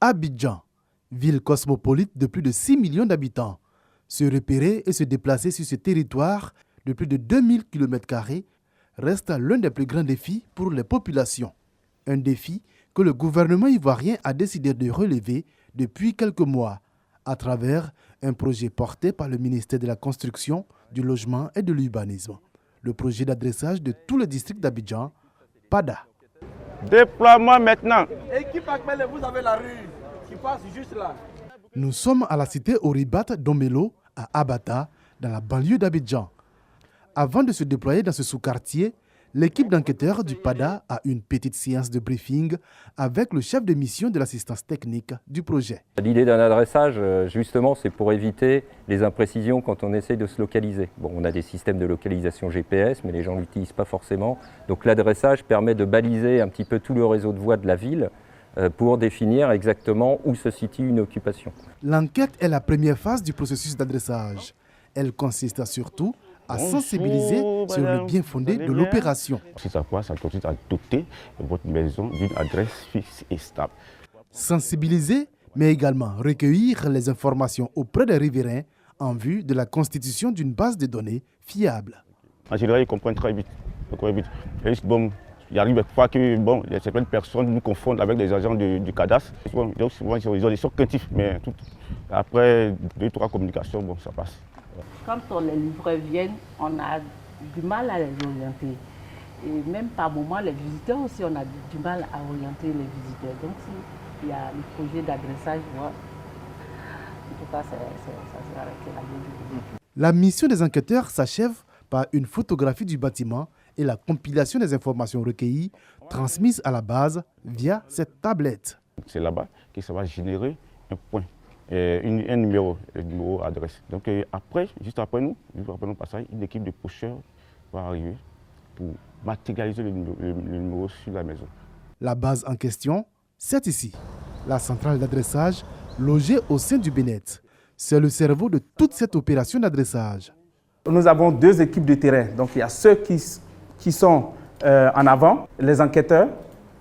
Abidjan, ville cosmopolite de plus de 6 millions d'habitants. Se repérer et se déplacer sur ce territoire de plus de 2000 km² reste l'un des plus grands défis pour les populations. Un défi que le gouvernement ivoirien a décidé de relever depuis quelques mois à travers un projet porté par le ministère de la Construction, du Logement et de l'Urbanisme. Le projet d'adressage de tout le district d'Abidjan, PADA. Déploiement maintenant. Équipe Akmele, vous avez la rue qui passe juste là. Nous sommes à la cité Oribat d'Ombelo, à Abata, dans la banlieue d'Abidjan. Avant de se déployer dans ce sous-quartier, l'équipe d'enquêteurs du PADA a une petite séance de briefing avec le chef de mission de l'assistance technique du projet. L'idée d'un adressage, justement, c'est pour éviter les imprécisions quand on essaie de se localiser. Bon, on a des systèmes de localisation GPS, mais les gens ne l'utilisent pas forcément. Donc l'adressage permet de baliser un petit peu tout le réseau de voies de la ville pour définir exactement où se situe une occupation. L'enquête est la première phase du processus d'adressage. Elle consiste surtout à sensibiliser sur le bien fondé de l'opération. Si ça passe, ça consiste à doter votre maison d'une adresse fixe et stable. Sensibiliser, mais également recueillir les informations auprès des riverains en vue de la constitution d'une base de données fiable. En général, ils comprennent très vite. Et bon, il arrive parfois que certaines personnes nous confondent avec des agents du cadastre. Souvent, ils sont craintifs, mais après 2-3 communications, bon, ça passe. Quand les livreurs viennent, on a du mal à les orienter. Et même par moments, les visiteurs aussi, on a du mal à orienter les visiteurs. Donc, s'il y a le projet d'adressage, en tout cas, ça sera arrêté la vie. La mission des enquêteurs s'achève par une photographie du bâtiment et la compilation des informations recueillies, transmises à la base via cette tablette. C'est là-bas que ça va générer un point. Un numéro adresse. Donc après, juste après nous passage, une équipe de pocheurs va arriver pour matérialiser le numéro sur la maison. La base en question, c'est ici, la centrale d'adressage logée au sein du Bénet. C'est le cerveau de toute cette opération d'adressage. Nous avons 2 équipes de terrain. Donc il y a ceux qui sont en avant, les enquêteurs,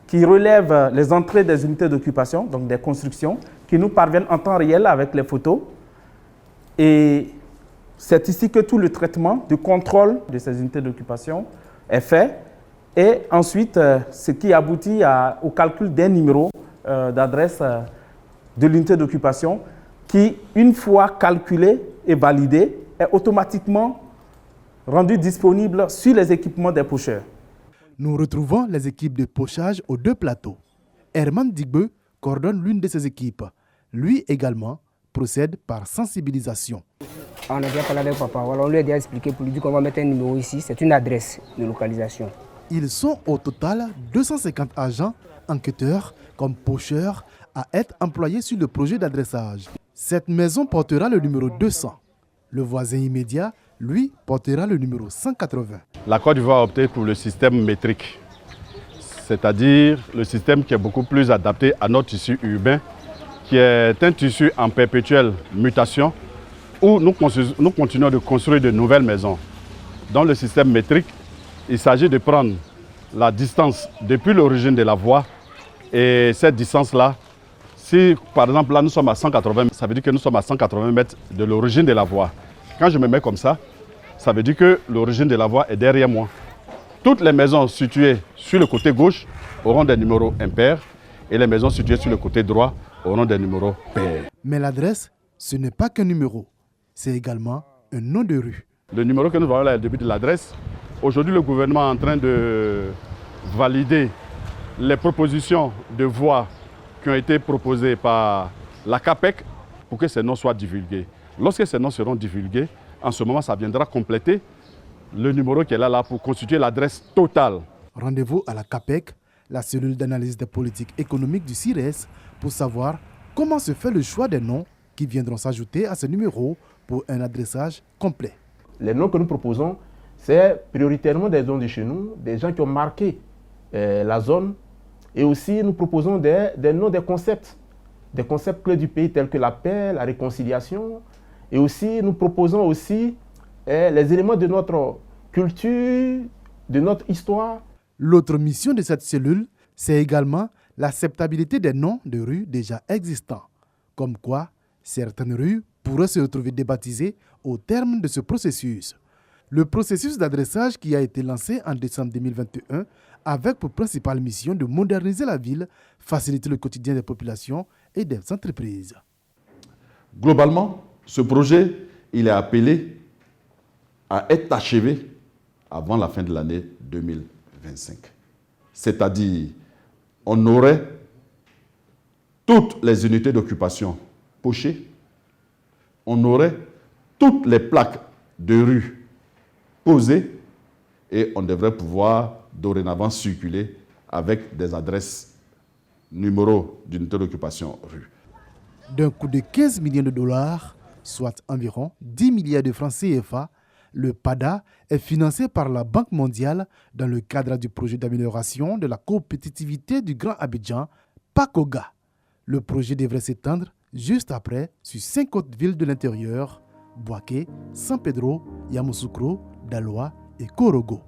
qui relèvent les entrées des unités d'occupation, donc des constructions, qui nous parviennent en temps réel avec les photos. Et c'est ici que tout le traitement de contrôle de ces unités d'occupation est fait. Et ensuite, ce qui aboutit au calcul d'un numéro d'adresse de l'unité d'occupation qui, une fois calculé et validé, est automatiquement rendu disponible sur les équipements des pocheurs. Nous retrouvons les équipes de pochage aux 2 plateaux. Herman Digbe coordonne l'une de ces équipes. Lui également procède par sensibilisation. On a déjà parlé avec papa, on lui a déjà expliqué pour lui dire qu'on va mettre un numéro ici, c'est une adresse de localisation. Ils sont au total 250 agents, enquêteurs comme pocheurs à être employés sur le projet d'adressage. Cette maison portera le numéro 200. Le voisin immédiat, lui, portera le numéro 180. La Côte d'Ivoire a opté pour le système métrique, c'est-à-dire le système qui est beaucoup plus adapté à notre tissu urbain, qui est un tissu en perpétuelle mutation, où nous continuons de construire de nouvelles maisons. Dans le système métrique, il s'agit de prendre la distance depuis l'origine de la voie, et cette distance-là, si par exemple là nous sommes à 180, ça veut dire que nous sommes à 180 mètres de l'origine de la voie. Quand je me mets comme ça veut dire que l'origine de la voie est derrière moi. Toutes les maisons situées sur le côté gauche auront des numéros impairs et les maisons situées sur le côté droit auront des numéros pairs. Mais l'adresse, ce n'est pas qu'un numéro, c'est également un nom de rue. Le numéro que nous voyons là au début de l'adresse, aujourd'hui le gouvernement est en train de valider les propositions de voies qui ont été proposées par la CAPEC pour que ces noms soient divulgués. Lorsque ces noms seront divulgués, en ce moment, ça viendra compléter le numéro qui est là pour constituer l'adresse totale. Rendez-vous à la CAPEC, la cellule d'analyse des politiques économiques du CIRES, pour savoir comment se fait le choix des noms qui viendront s'ajouter à ce numéro pour un adressage complet. Les noms que nous proposons, c'est prioritairement des zones de chez nous, des gens qui ont marqué la zone. Et aussi, nous proposons des noms, des concepts clés du pays tels que la paix, la réconciliation. Et aussi, nous proposons aussi les éléments de notre culture, de notre histoire. L'autre mission de cette cellule, c'est également l'acceptabilité des noms de rues déjà existants, comme quoi certaines rues pourraient se retrouver débaptisées au terme de ce processus. Le processus d'adressage qui a été lancé en décembre 2021 avec pour principale mission de moderniser la ville, faciliter le quotidien des populations et des entreprises. Globalement, ce projet, il est appelé à être achevé avant la fin de l'année 2025. C'est-à-dire, on aurait toutes les unités d'occupation pochées, on aurait toutes les plaques de rue posées et on devrait pouvoir dorénavant circuler avec des adresses, numéros d'unité d'occupation rue. D'un coût de 15 millions de dollars, soit environ 10 milliards de francs CFA, le PADA est financé par la Banque mondiale dans le cadre du projet d'amélioration de la compétitivité du Grand Abidjan, PACOGA. Le projet devrait s'étendre juste après sur 5 autres villes de l'intérieur, Bouaké, San Pedro, Yamoussoukro, Daloa et Korogo.